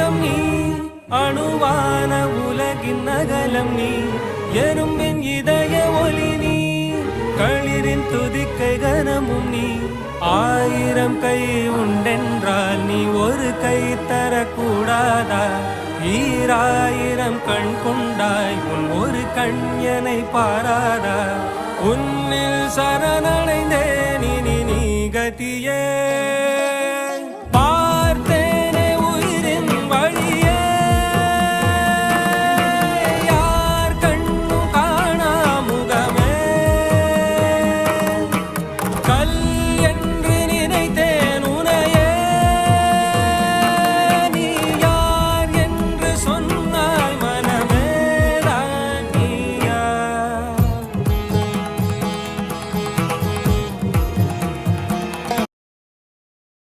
அங்கம் நீ அணுவான உலகின் நகலம் நீ எறும்பின் இதய ஒளி நீ களிரின் துதிக்கை கனமும் நீ ஆயிரம் கை உண்டென்றால் நீ ஒரு கை தரக்கூடாதா ஈராயிரம் கண் கொண்டாய் உன் ஒரு கண்யனை பாராதா உன்னில் சரணடைந்தேன் இனி நீ கதியே